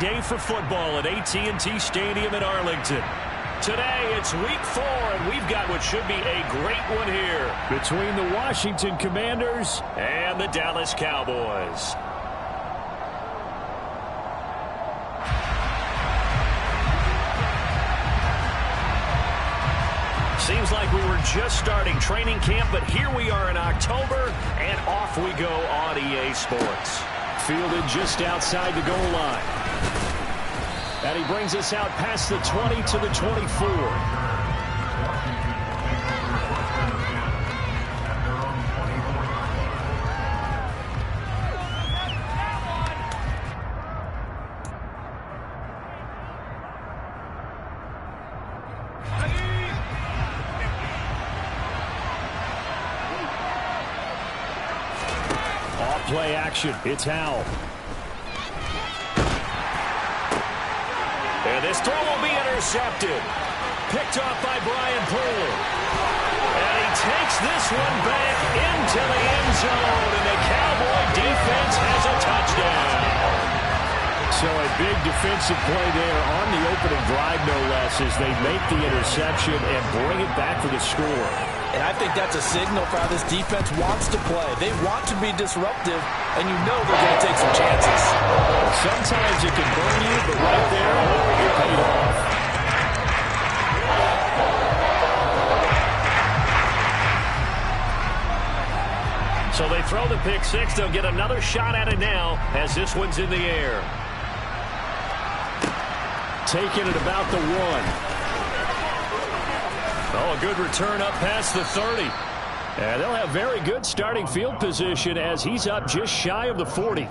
day for football at AT&T Stadium in Arlington. Today, it's week 4, and we've got what should be a great one here between the Washington Commanders and the Dallas Cowboys. Seems like we were just starting training camp, but here we are in October, and off we go on EA Sports. Fielded just outside the goal line. And he brings us out past the 20 to the 24. Play action. It's Howell. And this throw will be intercepted. Picked off by Brian Poole. And he takes this one back into the end zone. And the Cowboy defense has a touchdown. So a big defensive play there on the opening drive, no less, as they make the interception and bring it back for the score. And I think that's a signal for how this defense wants to play. They want to be disruptive, and you know they're going to take some chances. Sometimes it can burn you, but right there, it paid off. So they throw the pick six. They'll get another shot at it now as this one's in the air. Taking it about the 1. Oh, a good return up past the 30. And they'll have very good starting field position as he's up just shy of the 40.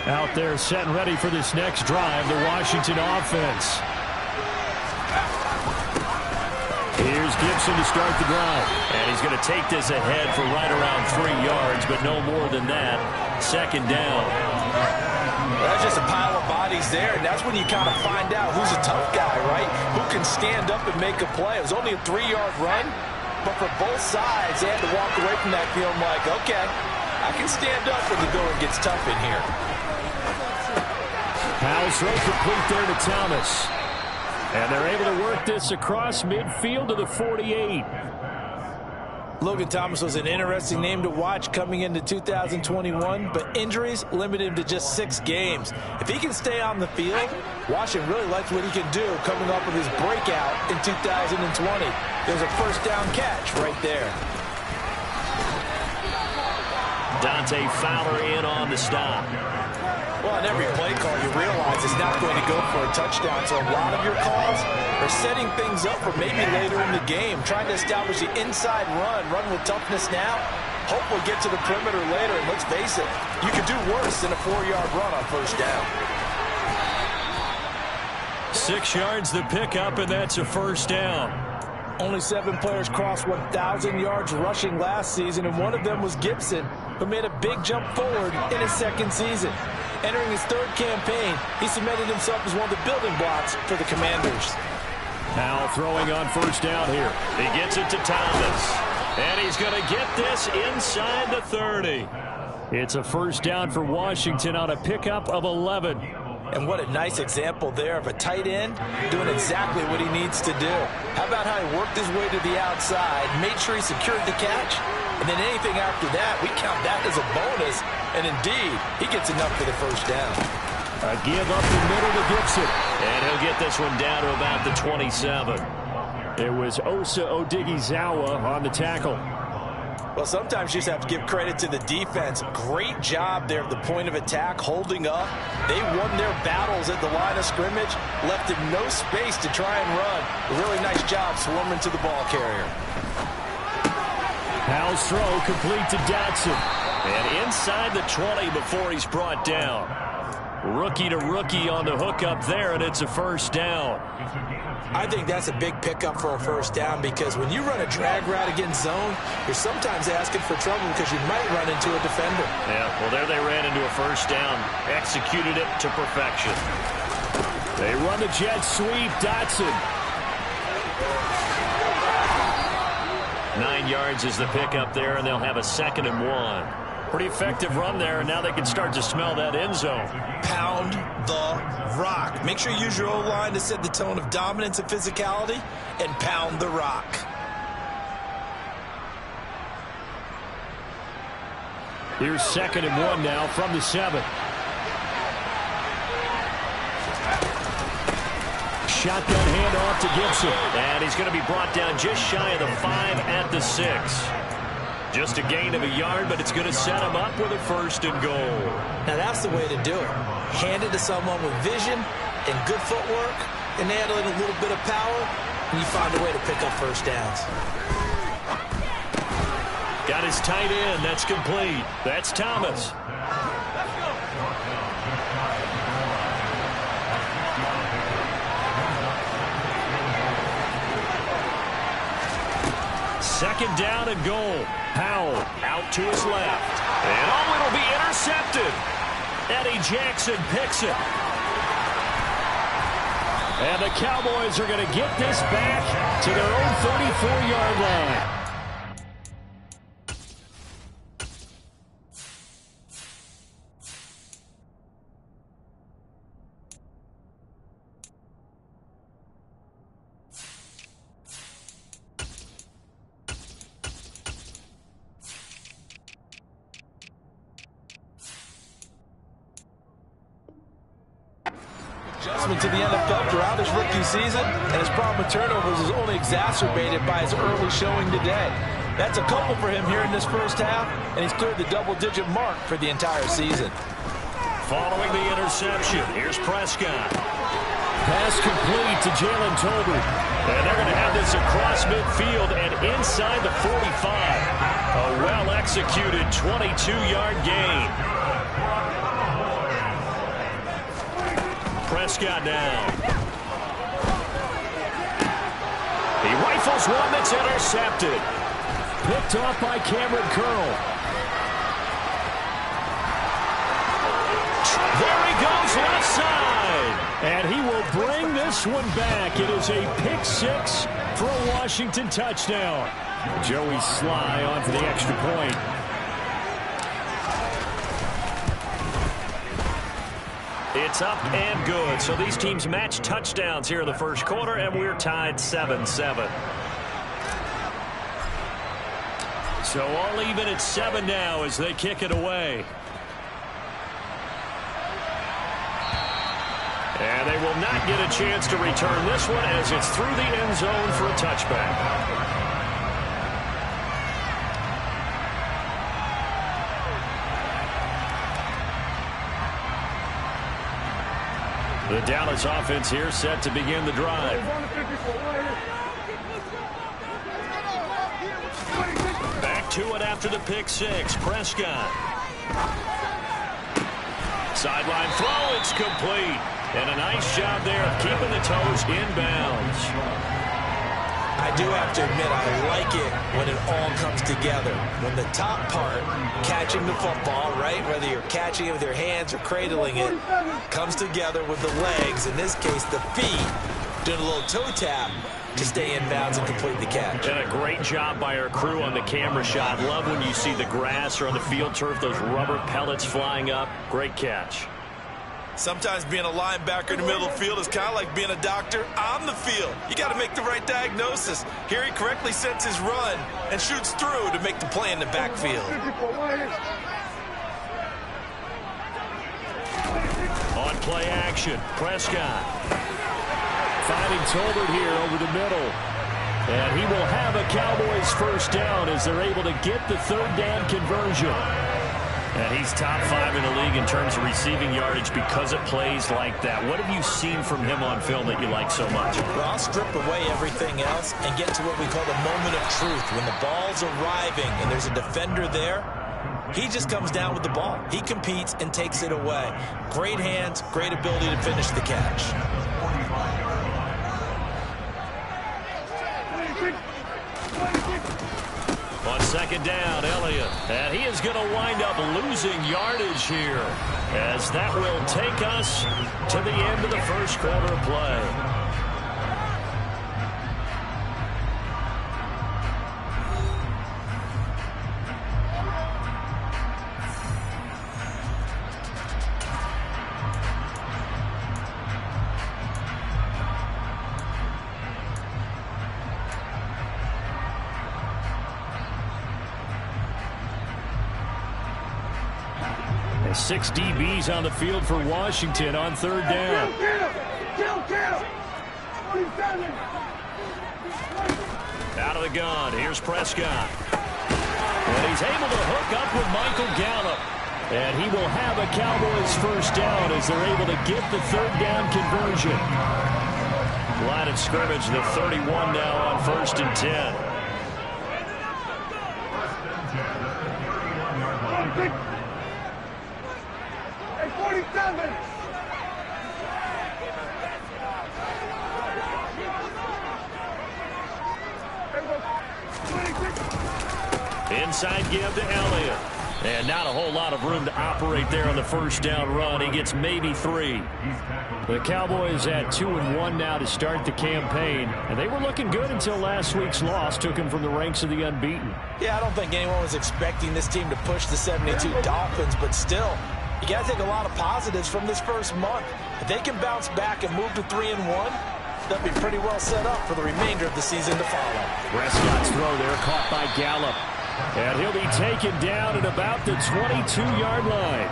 Out there set and ready for this next drive, the Washington offense. Here's Gibson to start the drive. And he's going to take this ahead for right around 3 yards, but no more than that. Second down. That's just a pile of bodies there, and that's when you kind of find out who's a tough guy, right? Who can stand up and make a play. It was only a 3-yard run, but for both sides, they had to walk away from that feeling like, okay, I can stand up when the going gets tough in here. Howell's throw complete there to Thomas. And they're able to work this across midfield to the 48. Logan Thomas was an interesting name to watch coming into 2021, but injuries limited him to just 6 games. If he can stay on the field, Washington really likes what he can do coming off of his breakout in 2020. There's a first down catch right there. Dante Fowler in on the stop. Well, on every play call, you realize it's not going to go for a touchdown. So a lot of your calls are setting things up for maybe later in the game, trying to establish the inside run with toughness now. Hopefully get to the perimeter later. And let's face it, you could do worse than a 4-yard run on first down. 6 yards the pickup, and that's a first down. Only 7 players crossed 1,000 yards rushing last season, and one of them was Gibson, who made a big jump forward in his 2nd season. Entering his 3rd campaign, he cemented himself as one of the building blocks for the Commanders. Now throwing on first down here. He gets it to Thomas. And he's going to get this inside the 30. It's a first down for Washington on a pickup of 11. And what a nice example there of a tight end doing exactly what he needs to do. How about how he worked his way to the outside, made sure he secured the catch, and then anything after that, we count that as a bonus. And indeed, he gets enough for the first down. A give up the middle to Gibson. And he'll get this one down to about the 27. It was Osa Odighizuwa on the tackle. Well, sometimes you just have to give credit to the defense. Great job there at the point of attack, holding up. They won their battles at the line of scrimmage, left him no space to try and run. A really nice job swarming to the ball carrier. Howell's throw complete to Dotson. And inside the 20 before he's brought down. Rookie to rookie on the hookup there, and it's a first down. I think that's a big pickup for a first down because when you run a drag route against zone, you're sometimes asking for trouble because you might run into a defender. Yeah, well, there they ran into a first down. Executed it to perfection. They run the jet sweep. Dotson. 9 yards is the pickup there, and they'll have a 2nd and 1. Pretty effective run there, and now they can start to smell that end zone. Pound the rock. Make sure you use your O-line to set the tone of dominance and physicality, and pound the rock. Here's 2nd and 1 now from the 7. Shotgun handoff to Gibson. And he's going to be brought down just shy of the 5 at the 6. Just a gain of a yard, but it's going to set him up with a 1st and goal. Now that's the way to do it. Hand it to someone with vision and good footwork, and add a little bit of power, and you find a way to pick up first downs. Got his tight end. That's complete. That's Thomas. Second down and goal. Powell out to his left. And it'll be intercepted. Eddie Jackson picks it. And the Cowboys are going to get this back to their own 34-yard line. To the NFL throughout his rookie season, and his problem with turnovers is only exacerbated by his early showing today. That's a couple for him here in this first half, and he's cleared the double-digit mark for the entire season. Following the interception, here's Prescott. Pass complete to Jalen Tolbert. And they're going to have this across midfield and inside the 45. A well-executed 22-yard gain. Prescott now. He rifles one that's intercepted. Picked off by Cameron Curl. There he goes left side. And he will bring this one back. It is a pick 6 for a Washington touchdown. Joey Sly on for the extra point. It's up and good. So these teams match touchdowns here in the first quarter, and we're tied 7-7. So all even at 7 now as they kick it away. And they will not get a chance to return this one as it's through the end zone for a touchback. The Dallas offense here set to begin the drive. Back to it after the pick 6. Prescott. Sideline throw, it's complete. And a nice job there of keeping the toes inbounds. I do have to admit, I like it when it all comes together. When the top part, catching the football, right, whether you're catching it with your hands or cradling it, comes together with the legs, in this case the feet, doing a little toe tap to stay in bounds and complete the catch. And a great job by our crew on the camera shot. Love when you see the grass or on the field turf, those rubber pellets flying up. Great catch. Sometimes being a linebacker in the middle of the field is kind of like being a doctor on the field. You got to make the right diagnosis. Here he correctly sets his run and shoots through to make the play in the backfield. On play action, Prescott. Finding Tolbert here over the middle. And he will have a Cowboys first down as they're able to get the third down conversion. And he's top 5 in the league in terms of receiving yardage because of plays like that. What have you seen from him on film that you like so much? Well, I'll strip away everything else and get to what we call the moment of truth. When the ball's arriving and there's a defender there, He just comes down with the ball. He competes and takes it away. Great hands, great ability to finish the catch. On second down, Elliott. And he is going to wind up losing yardage here, as that will take us to the end of the first quarter of play. And 6 DBs on the field for Washington on third down. Out of the gun, here's Prescott. And he's able to hook up with Michael Gallup. And he will have a Cowboys first down as they're able to get the third down conversion. Line of scrimmage, the 31 now on 1st and 10. Inside give to Elliott. And not a whole lot of room to operate there on the first down run. He gets maybe 3. The Cowboys at 2-1 now to start the campaign. And they were looking good until last week's loss took them from the ranks of the unbeaten. Yeah, I don't think anyone was expecting this team to push the 72 Dolphins, but still, you got to take a lot of positives from this first month. If they can bounce back and move to 3-1, they'll be pretty well set up for the remainder of the season to follow. Prescott's throw there caught by Gallup. And he'll be taken down at about the 22-yard line.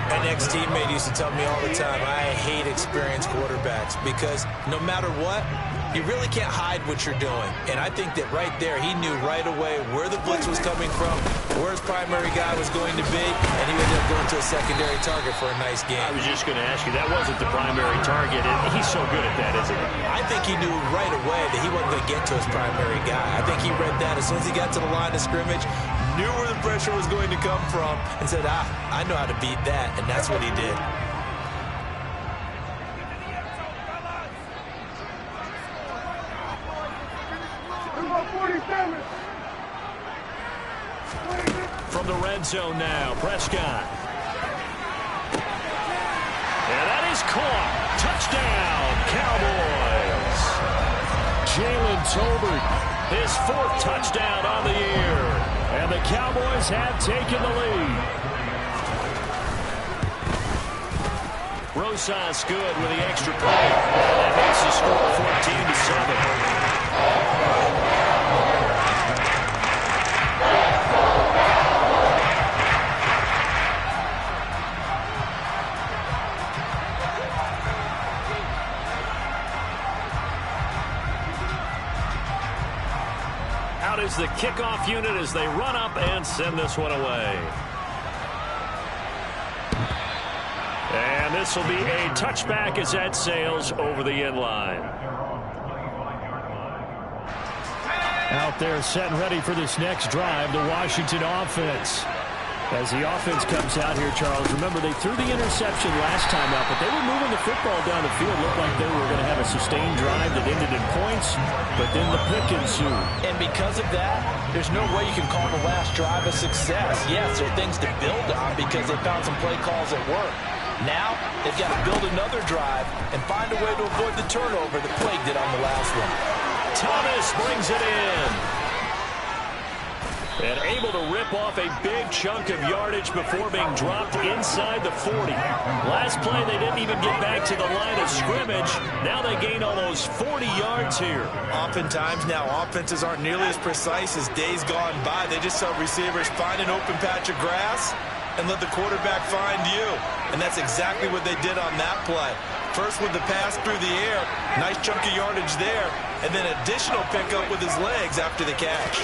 My next teammate used to tell me all the time, I hate experienced quarterbacks because no matter what, you really can't hide what you're doing. And I think that right there, he knew right away where the blitz was coming from, where his primary guy was going to be, and he ended up going to a secondary target for a nice game. I was just going to ask you, that wasn't the primary target, and he's so good at that, isn't he? I think he knew right away that he wasn't going to get to his primary guy. I think he read that as soon as he got to the line of scrimmage, knew where the pressure was going to come from, and said, I know how to beat that, and that's what he did. From the red zone now, Prescott. And that is caught. Touchdown, Cowboys. Jalen Tolbert, his 4th touchdown on the year. And the Cowboys have taken the lead. Rosas good with the extra point. That makes the score 14-7. Out is the kickoff unit as they run up and send this one away. And this will be a touchback as that sails over the end line. Out there set and ready for this next drive, the Washington offense. As the offense comes out here, Charles, remember they threw the interception last time out, but they were moving the football down the field. Looked like they were going to have a sustained drive that ended in points, but then the pick ensued. And because of that, there's no way you can call the last drive a success. Yes, there are things to build on because they found some play calls that work. Now, they've got to build another drive and find a way to avoid the turnover that plagued it on the last one. Thomas brings it in. And able to rip off a big chunk of yardage before being dropped inside the 40. Last play, they didn't even get back to the line of scrimmage. Now they gain almost 40 yards here. Oftentimes now, offenses aren't nearly as precise as days gone by. They just help receivers find an open patch of grass and let the quarterback find you. And that's exactly what they did on that play. First with the pass through the air, nice chunk of yardage there, and then additional pickup with his legs after the catch.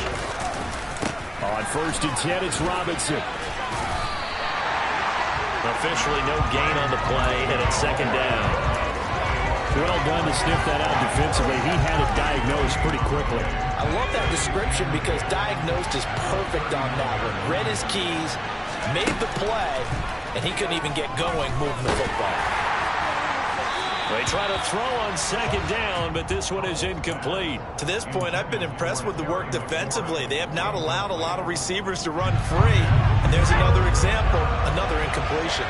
On 1st and 10, it's Robinson. Officially no gain on the play, and it's 2nd down. Well done to sniff that out defensively. He had it diagnosed pretty quickly. I love that description because diagnosed is perfect on that one. Read his keys, made the play, and he couldn't even get going moving the football. They try to throw on second down, but this one is incomplete. To this point, I've been impressed with the work defensively. They have not allowed a lot of receivers to run free. And there's another example, another incompletion.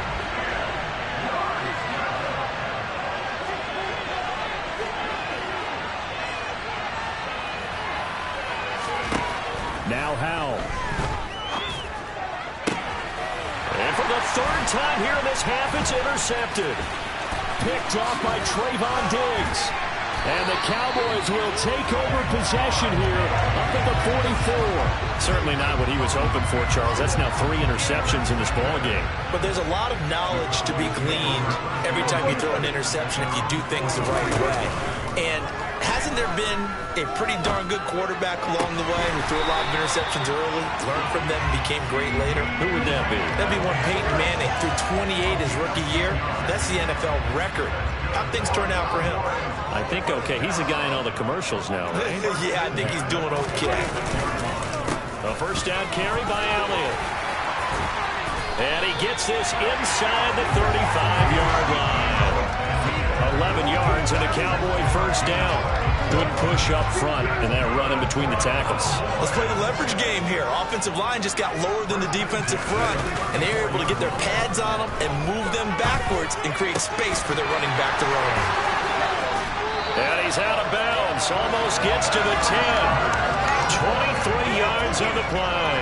Now Howell. And for the third time here in this half, it's intercepted. Picked off by Trayvon Diggs. And the Cowboys will take over possession here up at the 44. Certainly not what he was hoping for, Charles. That's now 3 interceptions in this ballgame. But there's a lot of knowledge to be gleaned every time you throw an interception if you do things the right way. And hasn't there been a pretty darn good quarterback along the way who threw a lot of interceptions early, learned from them, became great later? Who would that be? That'd be one Peyton Manning threw 28 his rookie year. That's the NFL record. How'd things turn out for him? I think okay. He's the guy in all the commercials now, right? Yeah, I think he's doing okay. A first down carry by Elliott. And he gets this inside the 35-yard line. 11 yards and a Cowboy first down. Good push up front and that run in between the tackles. Let's play the leverage game here. Offensive line just got lower than the defensive front, and they were able to get their pads on them and move them backwards and create space for their running back to run. And he's out of bounds. Almost gets to the 10. 23 yards on the play.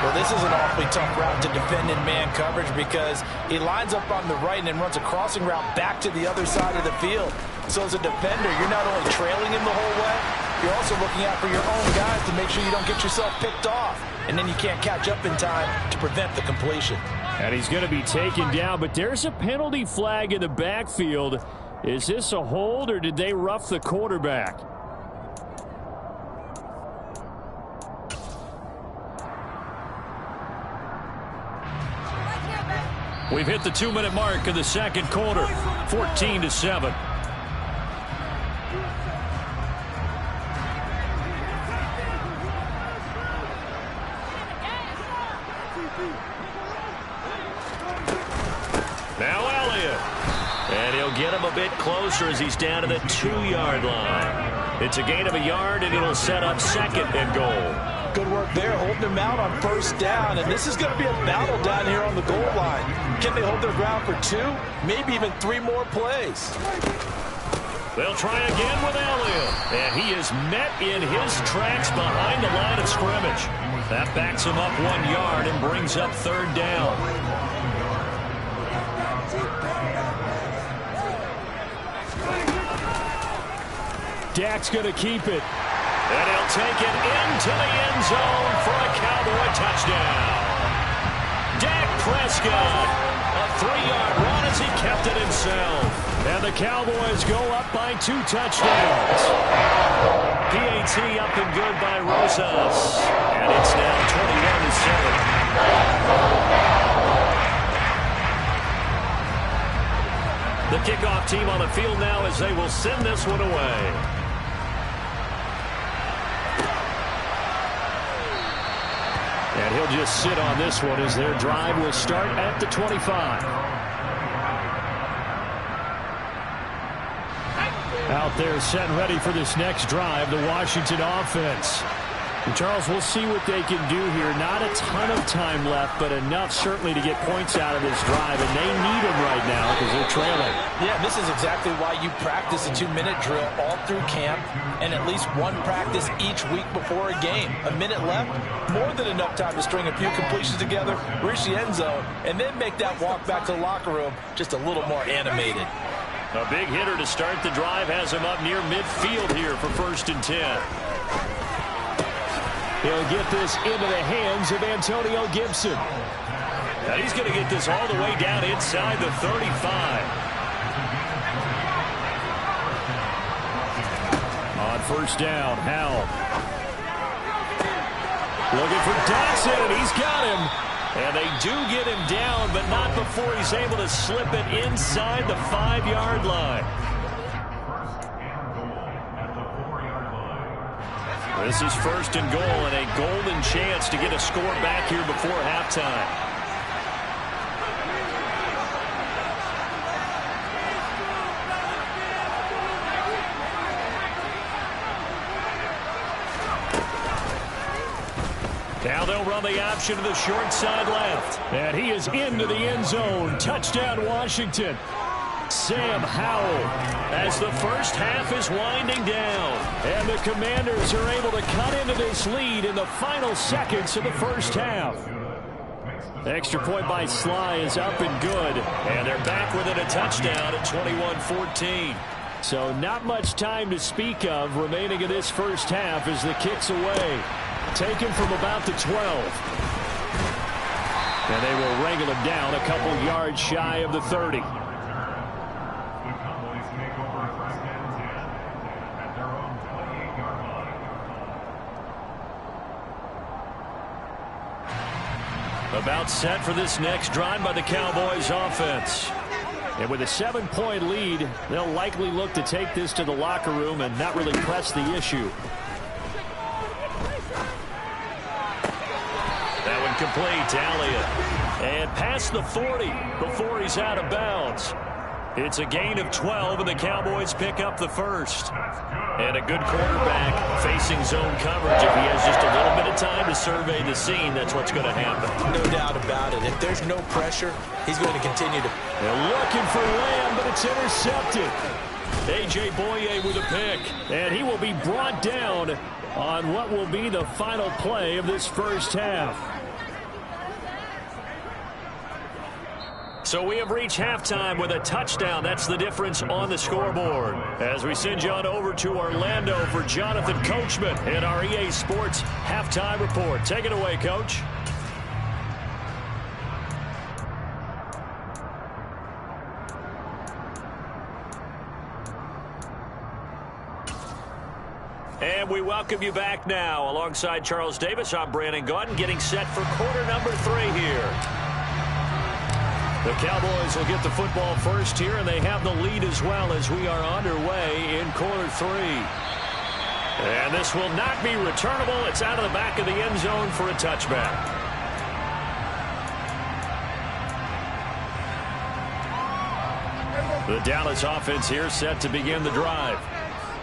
Well, this is an awfully tough route to defend in man coverage because he lines up on the right and then runs a crossing route back to the other side of the field. So as a defender, you're not only trailing him the whole way, you're also looking out for your own guys to make sure you don't get yourself picked off. And then you can't catch up in time to prevent the completion. And he's going to be taken down, but there's a penalty flag in the backfield. Is this a hold or did they rough the quarterback? We've hit the 2-minute mark of the second quarter, 14-7. Now Elliott. And he'll get him a bit closer as he's down to the 2-yard line. It's a gain of a yard, and it'll set up second and goal. Good work there, holding him out on first down. And this is going to be a battle down here on the goal line. Can they hold their ground for 2, maybe even 3 more plays? They'll try again with Elliott. And he is met in his tracks behind the line of scrimmage. That backs him up 1 yard and brings up third down. Dak's going to keep it. And he'll take it into the end zone for a Cowboy touchdown. Dak Prescott, a 3-yard run as he kept it himself. And the Cowboys go up by 2 touchdowns. PAT up and good by Rosas. And it's now 21-7. The kickoff team on the field now as they will send this one away. And he'll just sit on this one as their drive will start at the 25. Out there set and ready for this next drive, the Washington offense. And Charles, we'll see what they can do here. Not a ton of time left, but enough certainly to get points out of this drive. And they need them right now because they're trailing. Yeah, this is exactly why you practice a 2-minute drill all through camp and at least one practice each week before a game. A minute left, more than enough time to string a few completions together, reach the end zone, and then make that walk back to the locker room just a little more animated. A big hitter to start the drive has him up near midfield here for 1st and 10. He'll get this into the hands of Antonio Gibson. Now he's going to get this all the way down inside the 35. On first down, Howell. Looking for Dotson, and he's got him. And they do get him down, but not before he's able to slip it inside the 5-yard line. This is first and goal and a golden chance to get a score back here before halftime. Now they'll run the option to the short side left. And he is into the end zone. Touchdown, Washington. Sam Howell as the first half is winding down. And the Commanders are able to cut into this lead in the final seconds of the first half. The extra point by Sly is up and good. And they're back within a touchdown at 21-14. So not much time to speak of remaining in this first half as the kick's away. Taken from about the 12. And they will wrangle him down a couple yards shy of the 30. About set for this next drive by the Cowboys offense. And with a 7-point lead, they'll likely look to take this to the locker room and not really press the issue. That one complete to Elliott. And past the 40 before he's out of bounds. It's a gain of 12, and the Cowboys pick up the first. And a good quarterback facing zone coverage. If he has just a little bit of time to survey the scene, that's what's going to happen. No doubt about it. If there's no pressure, he's going to continue to. They're looking for Lamb, but it's intercepted. A.J. Boye with a pick. And he will be brought down on what will be the final play of this first half. So we have reached halftime with a touchdown. That's the difference on the scoreboard. As we send you on over to Orlando for Jonathan Coachman in our EA Sports Halftime Report. Take it away, Coach. And we welcome you back now. Alongside Charles Davis, I'm Brandon Gaudin, getting set for quarter number 3 here. The Cowboys will get the football first here, and they have the lead as well as we are underway in quarter 3. And this will not be returnable. It's out of the back of the end zone for a touchback. The Dallas offense here set to begin the drive.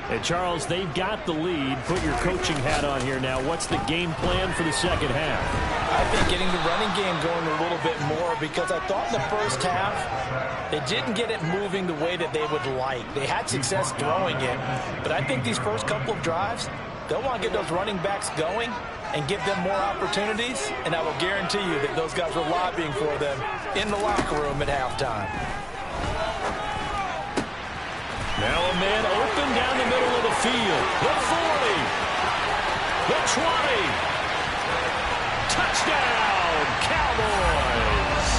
And Charles, they've got the lead. Put your coaching hat on here now. What's the game plan for the second half? I think getting the running game going a little bit more, because I thought in the first half they didn't get it moving the way that they would like. They had success throwing it, but I think these first couple of drives, they'll want to get those running backs going and give them more opportunities, and I will guarantee you that those guys were lobbying for them in the locker room at halftime. Now a man open down the middle of the field. The 40. The 20. Touchdown, Cowboys.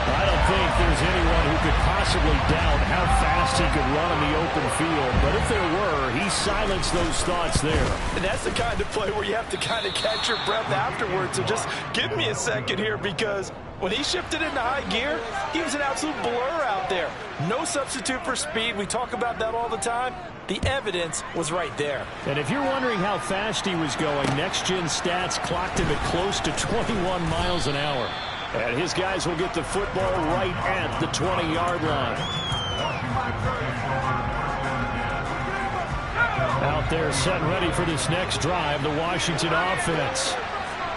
I don't think there's anyone who could possibly doubt how fast he could run in the open field. But if there were, he silenced those thoughts there. And that's the kind of play where you have to kind of catch your breath afterwards. So just give me a second here, because when he shifted into high gear, he was an absolute blur out there. No substitute for speed. We talk about that all the time. The evidence was right there. And if you're wondering how fast he was going, Next Gen Stats clocked him at close to 21 miles an hour. And his guys will get the football right at the 20-yard line. Out there set and ready for this next drive, the Washington offense.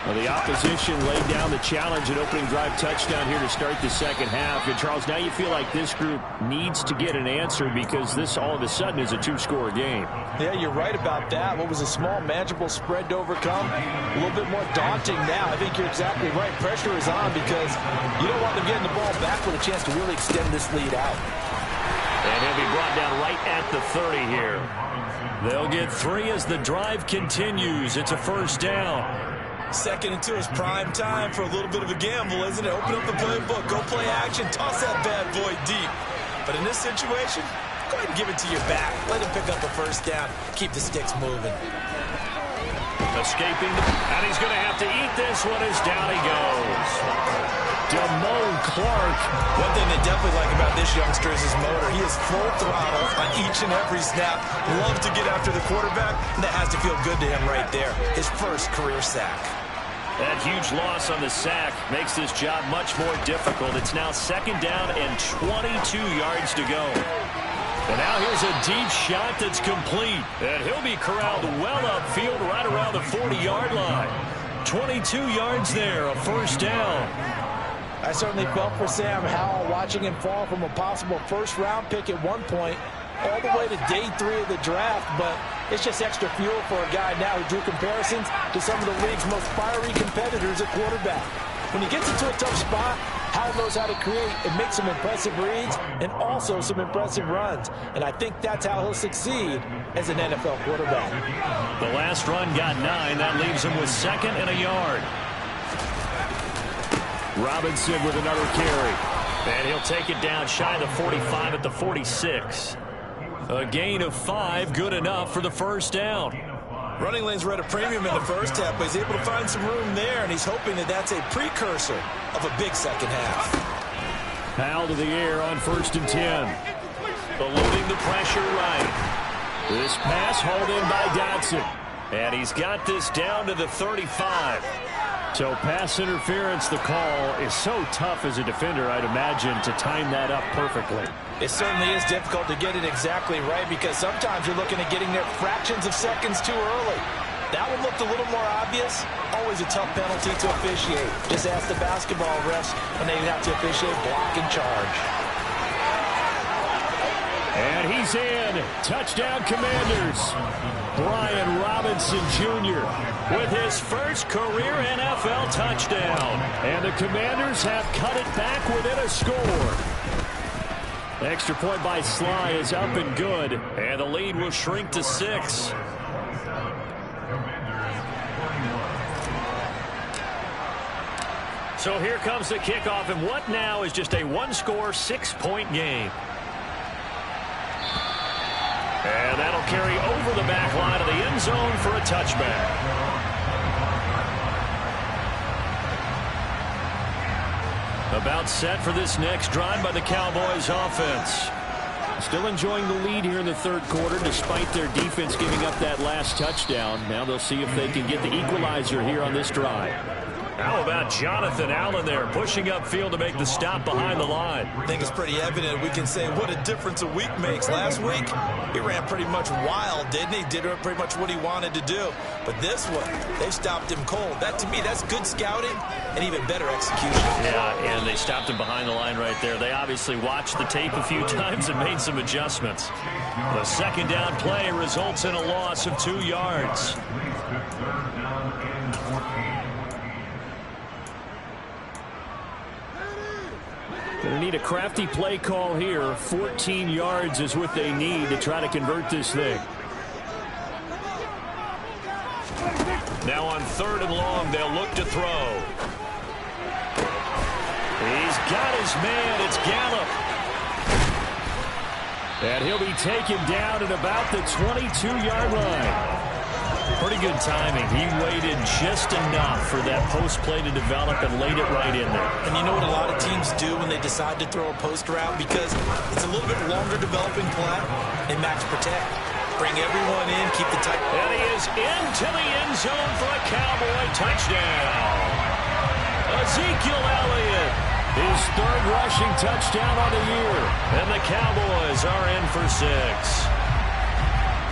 Well, the opposition laid down the challenge, an opening drive touchdown here to start the second half. And, Charles, now you feel like this group needs to get an answer, because this all of a sudden is a 2-score game. Yeah, you're right about that. What was a small, manageable spread to overcome, a little bit more daunting now. I think you're exactly right. Pressure is on, because you don't want them getting the ball back with a chance to really extend this lead out. And he'll be brought down right at the 30 here. They'll get 3 as the drive continues. It's a first down. 2nd and 2 is prime time for a little bit of a gamble, isn't it? Open up the playbook, go play action, toss that bad boy deep. But in this situation, go ahead and give it to your back. Let him pick up the first down. Keep the sticks moving. Escaping, and he's going to have to eat this one as down he goes. Damone Clark. One thing they definitely like about this youngster is his motor. He is full throttle on each and every snap. Loves to get after the quarterback, and that has to feel good to him right there. His first career sack. That huge loss on the sack makes this job much more difficult. It's now 2nd down and 22 yards to go. And now here's a deep shot that's complete. And he'll be corralled well upfield right around the 40-yard line. 22 yards there, a 1st down. I certainly felt for Sam Howell watching him fall from a possible first-round pick at one point all the way to day 3 of the draft, but it's just extra fuel for a guy now who drew comparisons to some of the league's most fiery competitors at quarterback. When he gets into a tough spot, Howell knows how to create and make some impressive reads and also some impressive runs, and I think that's how he'll succeed as an NFL quarterback. The last run got 9. That leaves him with 2nd and a yard. Robinson with another carry. And he'll take it down shy of the 45 at the 46. A gain of 5, good enough for the 1st down. Running lanes were at a premium in the first half, but he's able to find some room there, and he's hoping that that's a precursor of a big second half. Powell to the air on 1st and 10. Eluding the pressure right. This pass hauled in by Dotson. And he's got this down to the 35. So pass interference, the call is so tough as a defender, I'd imagine, to time that up perfectly. It certainly is difficult to get it exactly right because sometimes you're looking at getting there fractions of seconds too early. That one looked a little more obvious. Always a tough penalty to officiate. Just ask the basketball refs when they have to officiate block and charge. And he's in. Touchdown, Commanders. Brian Robinson Jr. with his first career NFL touchdown. And the Commanders have cut it back within a score. Extra point by Sly is up and good. And the lead will shrink to 6. So here comes the kickoff, and what now is just a one-score, 6-point game. And that'll carry over the back line of the end zone for a touchback. About set for this next drive by the Cowboys offense. Still enjoying the lead here in the 3rd quarter despite their defense giving up that last touchdown. Now they'll see if they can get the equalizer here on this drive. How about Jonathan Allen there pushing upfield to make the stop behind the line? I think it's pretty evident. We can say what a difference a week makes. Last week, he ran pretty much wild, didn't he? Did pretty much what he wanted to do. But this one, they stopped him cold. That, to me, that's good scouting and even better execution. Yeah, and they stopped him behind the line right there. They obviously watched the tape a few times and made some adjustments. The 2nd down play results in a loss of 2 yards. Going to need a crafty play call here. 14 yards is what they need to try to convert this thing. Now on 3rd and long, they'll look to throw. He's got his man. It's Gallup. And he'll be taken down at about the 22-yard line. Pretty good timing. He waited just enough for that post play to develop and laid it right in there. And you know what a lot of teams do when they decide to throw a post route? Because it's a little bit longer developing play. They max protect. Bring everyone in, keep the tight. And he is into the end zone for a Cowboy touchdown. Ezekiel Elliott, his 3rd rushing touchdown on the year. And the Cowboys are in for 6.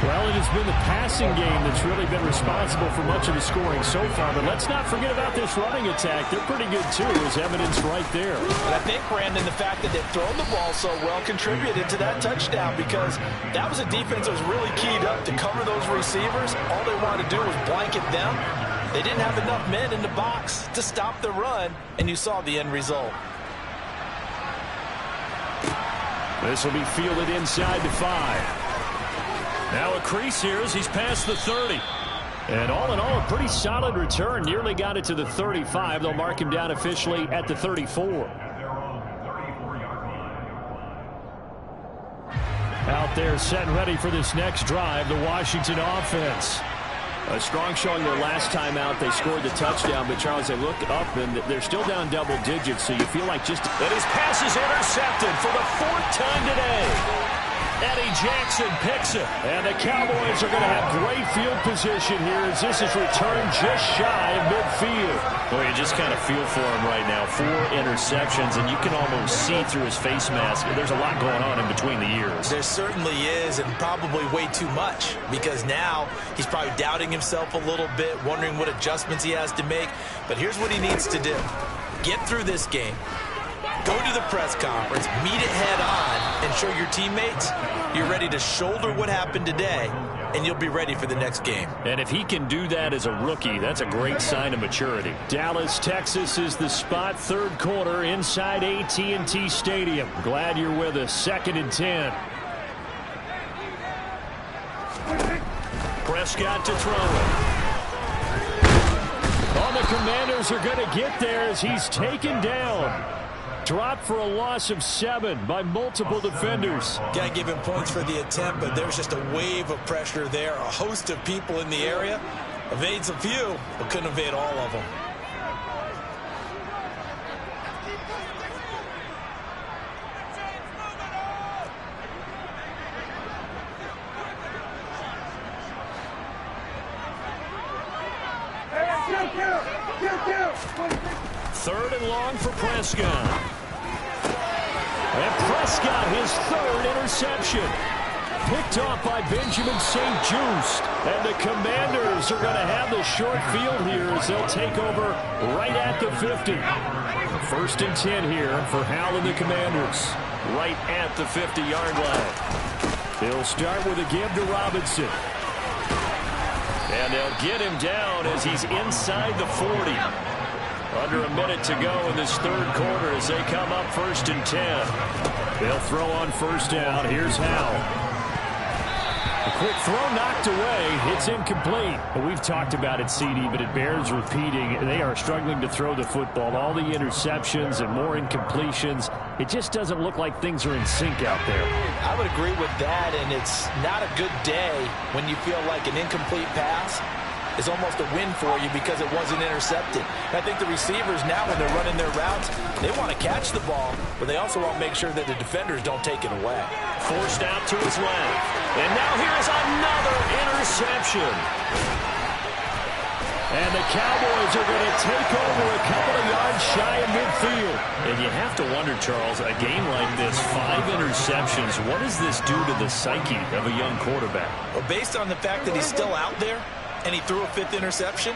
Well, it has been the passing game that's really been responsible for much of the scoring so far. But let's not forget about this running attack. They're pretty good, too, as evidence right there. And I think, Brandon, the fact that they've thrown the ball so well contributed to that touchdown because that was a defense that was really keyed up to cover those receivers. All they wanted to do was blanket them. They didn't have enough men in the box to stop the run, and you saw the end result. This will be fielded inside the 5. Now a crease here as he's past the 30. And all in all, a pretty solid return. Nearly got it to the 35. They'll mark him down officially at the 34. Out there set and ready for this next drive, the Washington offense. A strong showing their last time out. They scored the touchdown, but Charles, they look up and they're still down double digits, so you feel like just... And his pass is intercepted for the 4th time today. Eddie Jackson picks it, and the Cowboys are going to have great field position here as this is returned just shy of midfield. Boy, you just kind of feel for him right now. 4 interceptions, and you can almost see through his face mask. There's a lot going on in between the ears. There certainly is, and probably way too much, because now he's probably doubting himself a little bit, wondering what adjustments he has to make. But here's what he needs to do. Get through this game. Go to the press conference, meet it head on, and show your teammates you're ready to shoulder what happened today, and you'll be ready for the next game. And if he can do that as a rookie, that's a great sign of maturity. Dallas, Texas is the spot, 3rd quarter inside AT&T Stadium. Glad you're with us. 2nd and 10. Prescott to throw it. Oh, the Commanders are going to get there as he's taken down. Dropped for a loss of 7 by multiple defenders. Got to give him points for the attempt, but there's just a wave of pressure there. A host of people in the area. Evades a few, but couldn't evade all of them. Third and long for Prescott. And Prescott, his 3rd interception. Picked off by Benjamin St-Juste. And the Commanders are going to have the short field here as they'll take over right at the 50. 1st and 10 here for Howell and the Commanders. Right at the 50-yard line. They'll start with a give to Robinson. And they'll get him down as he's inside the 40. Under a minute to go in this 3rd quarter as they come up 1st and 10. They'll throw on 1st down. Here's Howell. A quick throw knocked away. It's incomplete. We've talked about it, CD, but it bears repeating. They are struggling to throw the football. All the interceptions and more incompletions. It just doesn't look like things are in sync out there. I would agree with that, and it's not a good day when you feel like an incomplete pass is almost a win for you because it wasn't intercepted. And I think the receivers now, when they're running their routes, they want to catch the ball, but they also want to make sure that the defenders don't take it away. Forced out to his left. And now here's another interception. And the Cowboys are going to take over a couple of yards shy of midfield. And you have to wonder, Charles, a game like this, 5 interceptions, what does this do to the psyche of a young quarterback? Well, based on the fact that he's still out there, and he threw a 5th interception,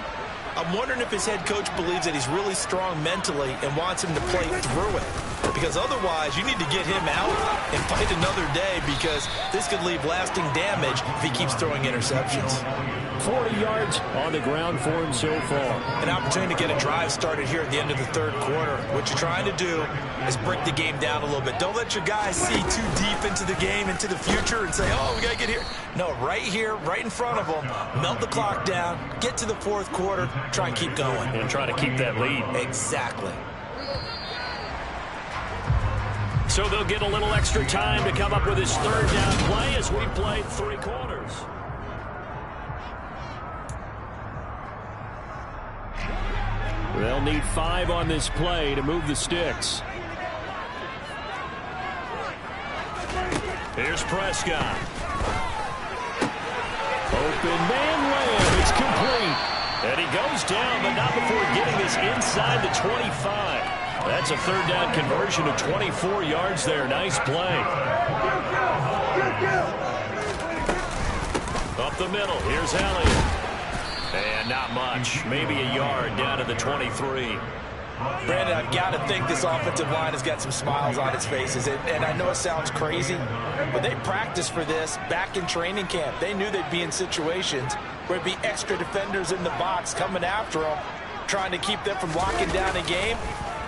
I'm wondering if his head coach believes that he's really strong mentally and wants him to play through it. Because otherwise, you need to get him out and fight another day because this could leave lasting damage if he keeps throwing interceptions. 40 yards on the ground for him so far. An opportunity to get a drive started here at the end of the 3rd quarter. What you're trying to do is break the game down a little bit. Don't let your guys see too deep into the game, into the future, and say, oh, we got to get here. No, right here, right in front of them, melt the clock down, get to the 4th quarter, try and keep going. And try to keep that lead. Exactly. So they'll get a little extra time to come up with his 3rd down play as we played 3 quarters. They'll need 5 on this play to move the sticks. Here's Prescott. Open man layup. It's complete. And he goes down, but not before getting this inside the 25. That's a 3rd down conversion of 24 yards there. Nice play. Up the middle. Here's Elliott. And not much. Maybe a yard down to the 23. Brandon, I've got to think this offensive line has got some smiles on its faces. And I know it sounds crazy, but they practiced for this back in training camp. They knew they'd be in situations where it'd be extra defenders in the box coming after them, trying to keep them from locking down a game.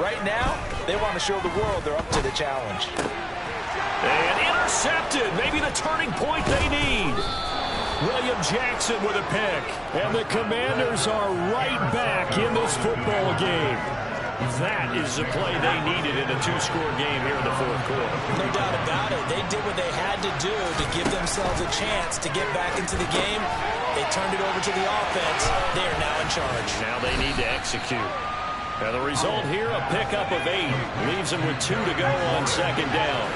Right now, they want to show the world they're up to the challenge. And intercepted. Maybe the turning point they need. William Jackson with a pick. And the Commanders are right back in this football game. That is the play they needed in a 2-score game here in the 4th quarter. No doubt about it. They did what they had to do to give themselves a chance to get back into the game. They turned it over to the offense. They are now in charge. Now they need to execute. And the result here, a pickup of 8. Leaves them with 2 to go on second down.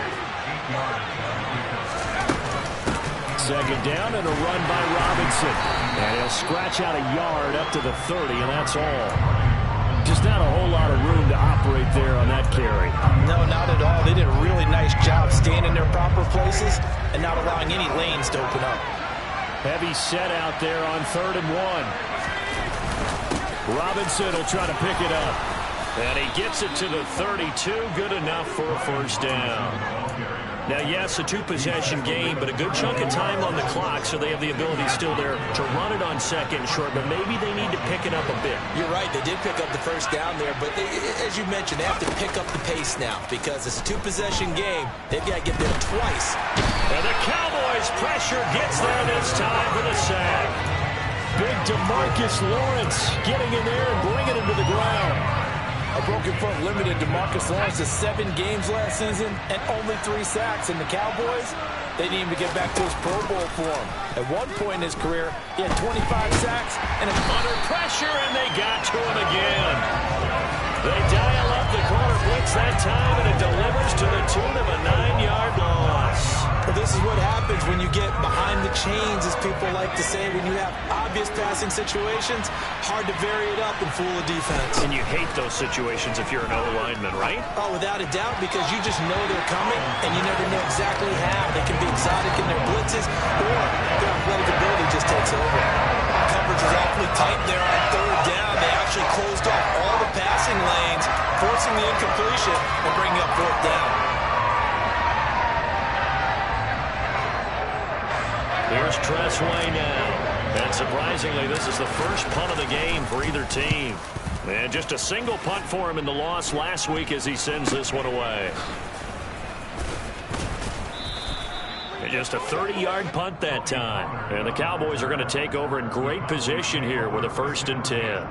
Second down and a run by Robinson. And he'll scratch out a yard up to the 30, and that's all. Just not a whole lot of room to operate there on that carry. No, not at all. They did a really nice job staying in their proper places and not allowing any lanes to open up. Heavy set out there on 3rd and 1. Robinson will try to pick it up. And he gets it to the 32. Good enough for a first down. Now, yes, a 2-possession game, but a good chunk of time on the clock, so they have the ability still there to run it on 2nd and short, but maybe they need to pick it up a bit. You're right. They did pick up the first down there, but as you mentioned, they have to pick up the pace now because it's a 2-possession game. They've got to get there twice. And the Cowboys' pressure gets there this time for the sack. Big DeMarcus Lawrence getting in there and bringing him to the ground. A broken foot limited DeMarcus Lawrence to 7 games last season and only 3 sacks. And the Cowboys, they need him to get back to his Pro Bowl form. At one point in his career, he had 25 sacks and under pressure, and they got to him again. They dial up the corner blitz that time, and it delivers to the tune of a 9-yard loss. Well, this is what happens when you get behind the chains, as people like to say. When you have obvious passing situations, hard to vary it up and fool a defense. And you hate those situations if you're an O-lineman, right? Oh, without a doubt, because you just know they're coming, and you never know exactly how. They can be exotic in their blitzes, or their athletic ability just takes over. Coverage was awfully tight there on 3rd down. They actually closed off all the passing lanes, forcing the incompletion and bringing up 4th down. Here's Tressway now. And surprisingly, this is the first punt of the game for either team. And just a single punt for him in the loss last week as he sends this one away. And just a 30-yard punt that time. And the Cowboys are going to take over in great position here with a 1st and 10.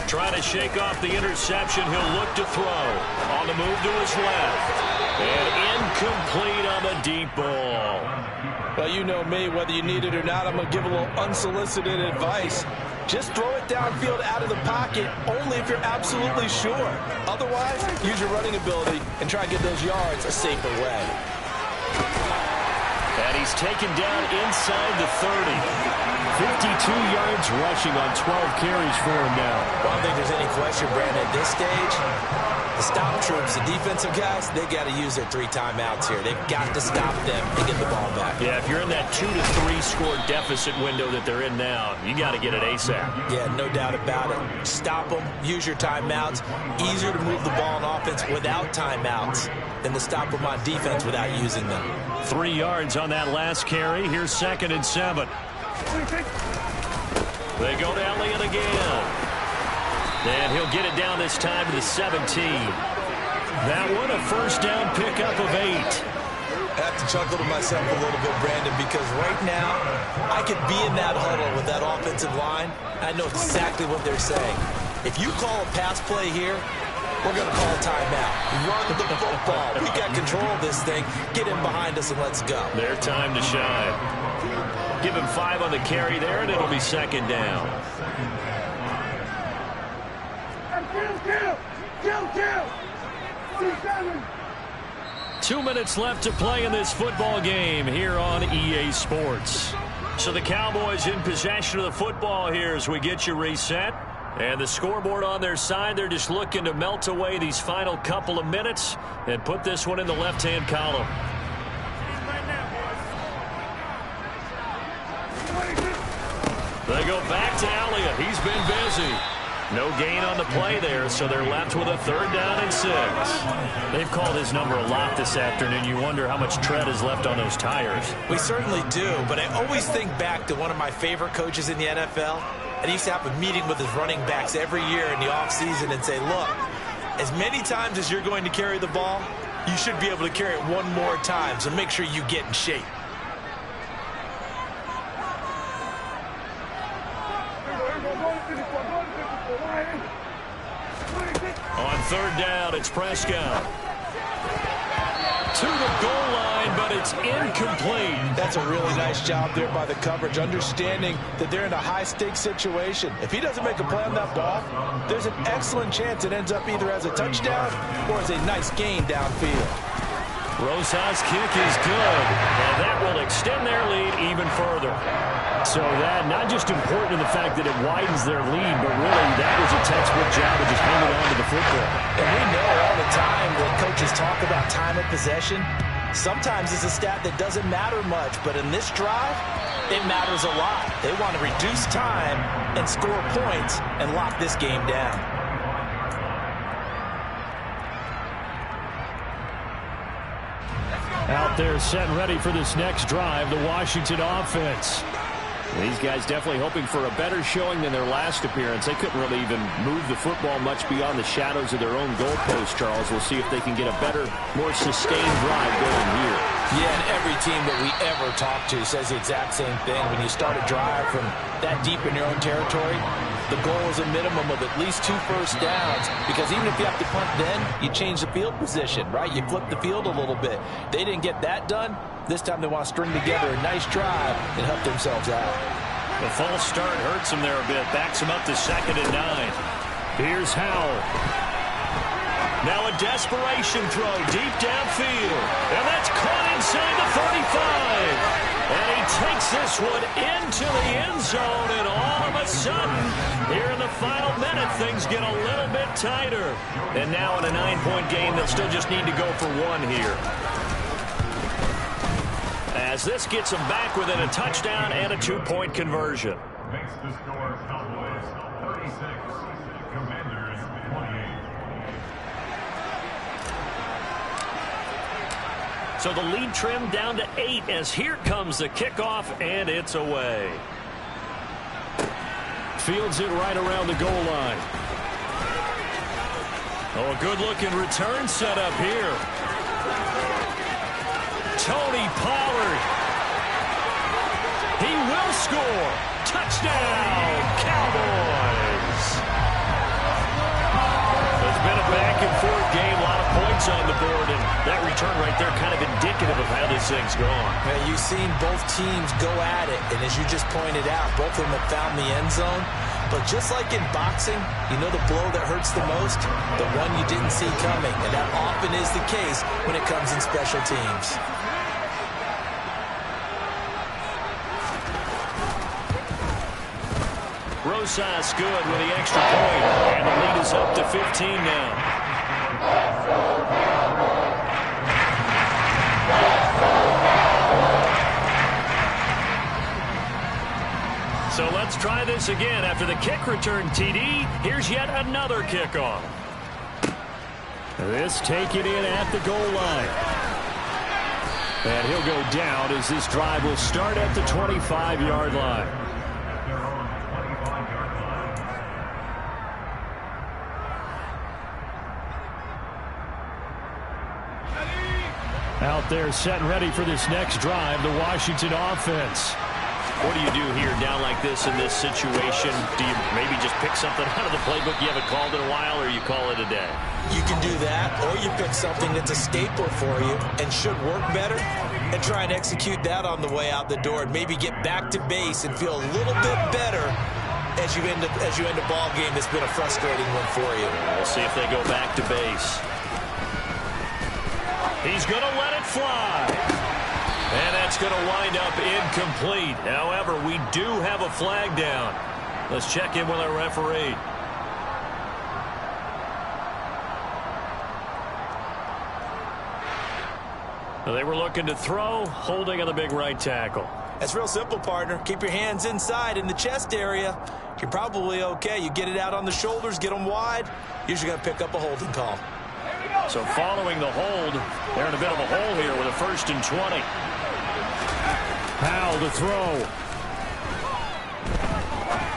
Trying to shake off the interception. He'll look to throw. On the move to his left. And incomplete on the deep ball. Well, you know me. Whether you need it or not, I'm going to give a little unsolicited advice. Just throw it downfield out of the pocket, only if you're absolutely sure. Otherwise, use your running ability and try to get those yards a safer way. And he's taken down inside the 30. 52 yards rushing on 12 carries for him now. I don't think there's any question, Brandon, at this stage. The stop troops, the defensive guys, they got to use their 3 timeouts here. They've got to stop them and get the ball back. Yeah, if you're in that 2 to 3 score deficit window that they're in now, you got to get it ASAP. Yeah, no doubt about it. Stop them, use your timeouts. Easier to move the ball on offense without timeouts than to stop them on defense without using them. 3 yards on that last carry. Here's 2nd and 7. They go to Elliott again. And he'll get it down this time to the 17. That one, a 1st down pickup of 8. I have to chuckle to myself a little bit, Brandon, because right now I could be in that huddle with that offensive line. I know exactly what they're saying. If you call a pass play here, we're going to call a timeout. Run the football. We got control of this thing. Get in behind us and let's go. Their time to shine. Give him 5 on the carry there, and it'll be 2nd down. Kill. 2 minutes left to play in this football game here on EA Sports. So the Cowboys in possession of the football here as we get you reset. And the scoreboard on their side, they're just looking to melt away these final couple of minutes and put this one in the left-hand column. They go back to Elliott. He's been busy. No gain on the play there, so they're left with a 3rd down and 6. They've called his number a lot this afternoon. You wonder how much tread is left on those tires. We certainly do, but I always think back to one of my favorite coaches in the NFL. And he used to have a meeting with his running backs every year in the offseason and say, look, as many times as you're going to carry the ball, you should be able to carry it one more time, so make sure you get in shape. On third down, it's Prescott. To the goal line, but it's incomplete. That's a really nice job there by the coverage, understanding that they're in a high-stakes situation. If he doesn't make a play on that ball, there's an excellent chance it ends up either as a touchdown or as a nice gain downfield. Rosas' kick is good, and that will extend their lead even further. So that not just important in the fact that it widens their lead, but really that was a textbook job of just hanging on to the football. And we know all the time that coaches talk about time of possession. Sometimes it's a stat that doesn't matter much, but in this drive, it matters a lot. They want to reduce time and score points and lock this game down. Out there set and ready for this next drive, the Washington offense. These guys definitely hoping for a better showing than their last appearance. They couldn't really even move the football much beyond the shadows of their own goalpost, Charles. We'll see if they can get a better, more sustained drive going here. Yeah, and every team that we ever talk to says the exact same thing. When you start a drive from that deep in your own territory, the goal is a minimum of at least 2 first downs, because even if you have to punt then, you change the field position, right? You flip the field a little bit. They didn't get that done. This time they want to string together a nice drive and help themselves out. The false start hurts him there a bit. Backs him up to 2nd and 9. Here's Howell. Now a desperation throw deep downfield. And that's caught inside the 35. And he takes this one into the end zone. And all of a sudden, here in the final minute, things get a little bit tighter. And now in a 9-point game, they'll still just need to go for 1 here. As this gets them back within a touchdown and a 2-point conversion. Makes the score Cowboys 36, Commanders 28. So the lead trimmed down to 8 as here comes the kickoff, and it's away. Fields it right around the goal line. Oh, a good-looking return set up here. Tony Pollard. He will score. Touchdown, Cowboys. It's been a back-and-forth game, a lot of points on the board, and that return right there kind of indicative of how this thing's going. Man, you've seen both teams go at it, and as you just pointed out, both of them have found the end zone. But just like in boxing, you know the blow that hurts the most? The one you didn't see coming, and that often is the case when it comes in special teams. Rosas good with the extra point, and the lead is up to 15 now. So let's try this again. After the kick return TD, here's yet another kickoff. This taken in at the goal line. And he'll go down as this drive will start at the 25-yard line. Out there set and ready for this next drive, the Washington offense. What do you do here down like this in this situation? Do you maybe just pick something out of the playbook you haven't called in a while, or you call it a day? You can do that, or you pick something that's a staple for you and should work better and try and execute that on the way out the door and maybe get back to base and feel a little bit better as you end a ball game that's been a frustrating one for you. We'll see if they go back to base. He's going to let it fly. And that's going to wind up incomplete. However, we do have a flag down. Let's check in with our referee. They were looking to throw, holding on the big right tackle. That's real simple, partner. Keep your hands inside in the chest area. You're probably okay. You get it out on the shoulders, get them wide. Usually going to pick up a holding call. So following the hold, they're in a bit of a hole here with a 1st and 20. Powell to throw.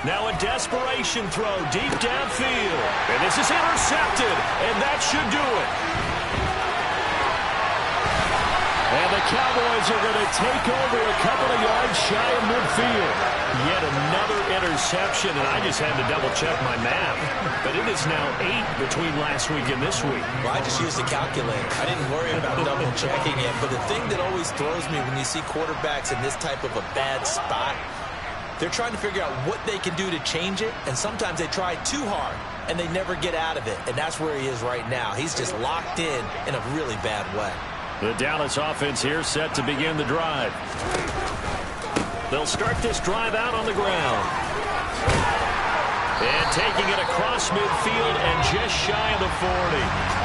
Now a desperation throw deep downfield. And this is intercepted, and that should do it. And the Cowboys are going to take over a couple of yards shy of midfield. Yet another interception. interception, and I just had to double-check my math. But it is now 8 between last week and this week. Well, I just used the calculator. I didn't worry about double-checking it. But the thing that always throws me when you see quarterbacks in this type of a bad spot, they're trying to figure out what they can do to change it, and sometimes they try too hard, and they never get out of it. And that's where he is right now. He's just locked in a really bad way. The Dallas offense here set to begin the drive. They'll start this drive out on the ground. And taking it across midfield and just shy of the 40.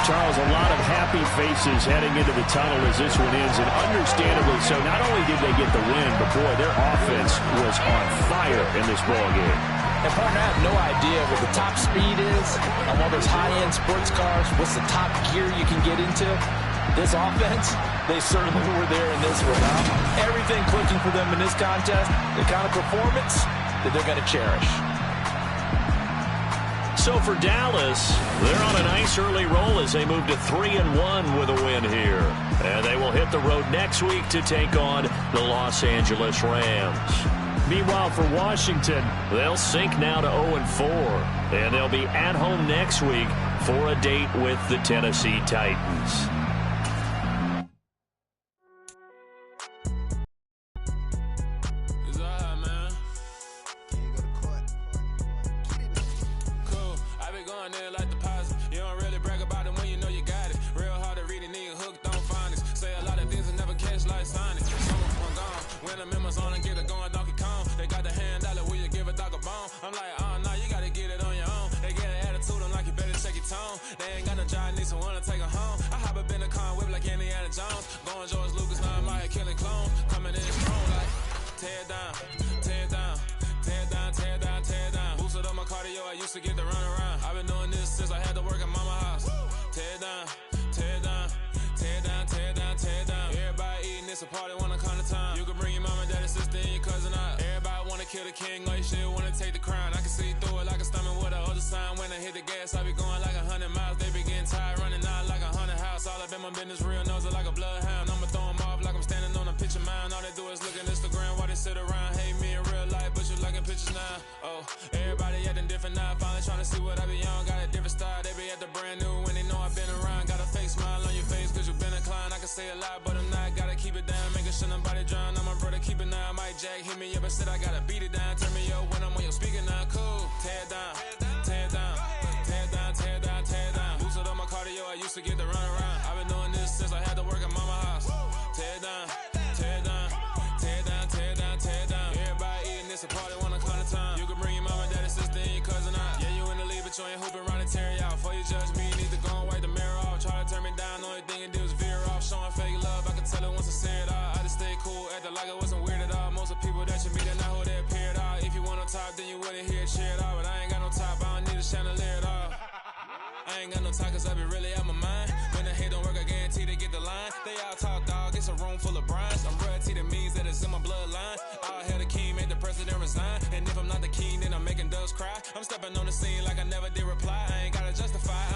Charles, a lot of happy faces heading into the tunnel as this one ends, and understandably so. Not only did they get the win, but boy, their offense was on fire in this ball game. And partner, I have no idea what the top speed is on one of those high-end sports cars. What's the top gear you can get into? This offense, they certainly were there in this one. Everything clicking for them in this contest, the kind of performance that they're going to cherish. So for Dallas, they're on a nice early roll as they move to 3-1 with a win here. And they will hit the road next week to take on the Los Angeles Rams. Meanwhile, for Washington, they'll sink now to 0-4. And they'll be at home next week for a date with the Tennessee Titans. I'm stepping on the scene like I never did reply. I ain't gotta justify.